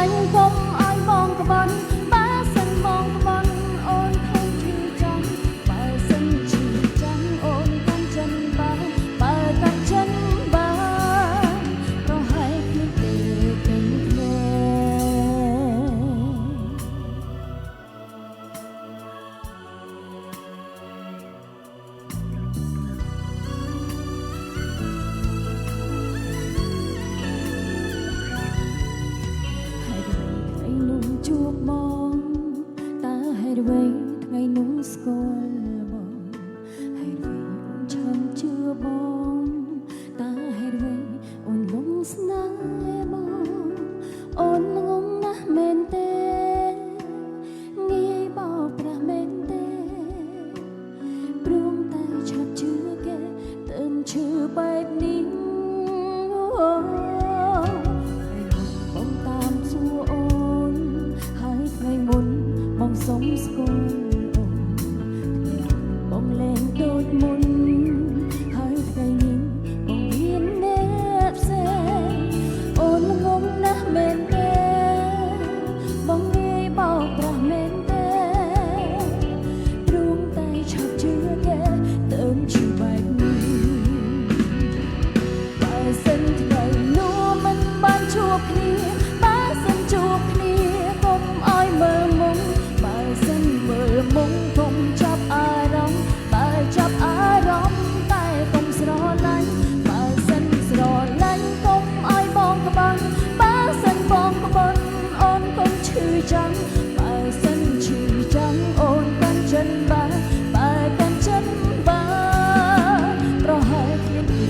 ញ់កុំឲ្យបងក្បត់បើសិនបងក្បត់អូនខំឈឺចាំបើសិនឈឺចាំអូនកាន់ចិនបានបើកាន់ចិនបានប្រហែលគ្នាទេពេញគ្នាជួបបងតើហេតុអ្វីថ្ងៃនោះស្គាល់បងហេតុអ្វីអូនឆាំជឿបងតើហេតុអ្វីអូនលងស្នេហ៍បងអូនងងណាស់មែនទេងាយបោកប្រាស់មែនទេព្រមតែឆាប់ជឿគេទៅឈឺបែបនេះបងសុំស្គាល់អូនបងលែងដូចមុនហើយថ្ងៃនេះបងមានអ្នកផ្សេងអូនងងណាស់មែនទេបងងាយបោកប្រាស់មែនទេព្រមតែឆាប់ជឿគេទៅជឿបែបនេះបើសិនថ្ងៃនោះមិនបានជួបគ្នាបើសិនជួបគ្នាកុំឲ្យមើលមុខមុំកុំចាប់អារម្មណ៍បើចាប់អារម្មណ៍តែកុំស្រឡាញ់បើសិនស្រឡាញ់កុំឲ្យបងក្បត់បើសិនបងក្បត់អូនកុំឈឺចាំបើសិនឈឺចាំអូនកាន់ចិនបានបើកាន់ចិនបានប្រហែលគ្នាទេ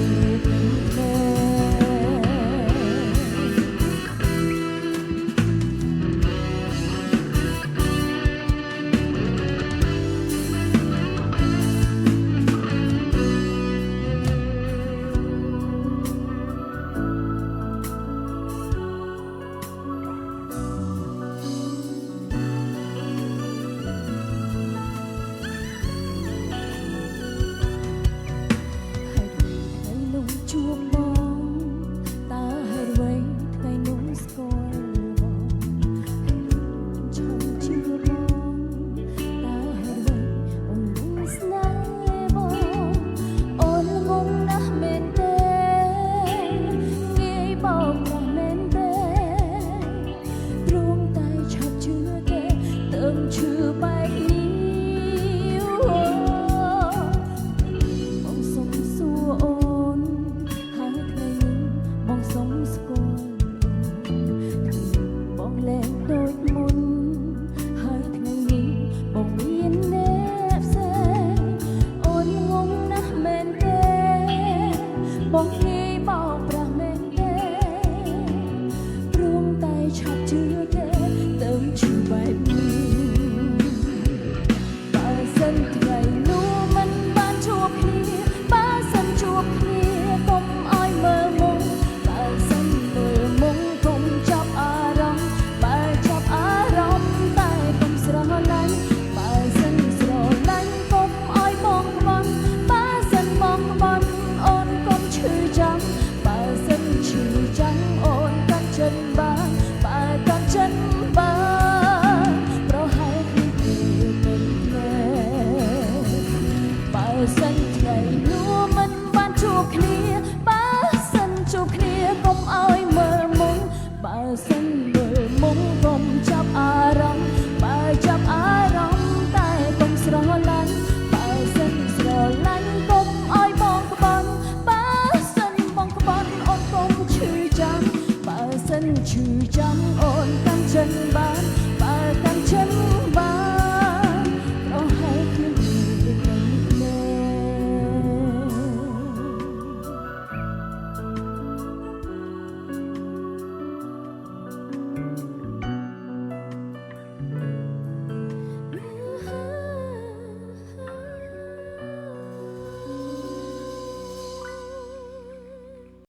ជួបបងតើហេតុអ្វីថ្ងៃនោះស្គាល់បងហេតុអ្វីឆាំជឿបងតើហេតុអ្វីអូនលងស្នេហ៍បងអូនងងណាស់មែនទេងាយបោកប្រាស់មែនទេព្រមតែឆាប់ជឿគេទៅឈឺបែបនេះបងសុំសួរអូនបងសុំស្គាល់បងលែងដូចមុនហើយថ្ងៃនេះបងមានអ្នកផ្សេងអូនងងណាស់មែនទេបងងាយបោកប្រាស់មែនទេព្រមតែឆាប់ជឿគេទៅជឿបែបនេះបើសិនថ្ងៃនោះមិនបានជួបគ្នាបើសិនជួបគ្នាកុំឲ្យមើលមុខបើសិនមើលមុខកុំចាប់អារម្មណ៍បើចាប់អារម្មណ៍តែកុំស្រឡាញ់បើសិនស្រឡាញ់កុំឲ្យបងក្បត់បើសិនបងក្បត់អូនកុំឈឺចាំបើសិនឈឺចាំអូនកាន់ចិនបានបើកាន់ចិនបានប្រហែលគ្នាទេពេញគ្នាបើសិនថ្ងៃនោះមិនបានជួបគ្នាបើសិនជួបគ្នាកុំឲ្យមើលមុខបើសិនមើលមុខកុំចាប់អារម្មណ៍បើចាប់អារម្មណ៍តែកុំស្រឡាញ់បើសិនស្រឡាញ់កុំឲ្យបងក្បត់បើសិនបងក្បត់អូនកុំឈឺចាំបើសិនឈឺចាំអូនកាន់ចិនបាន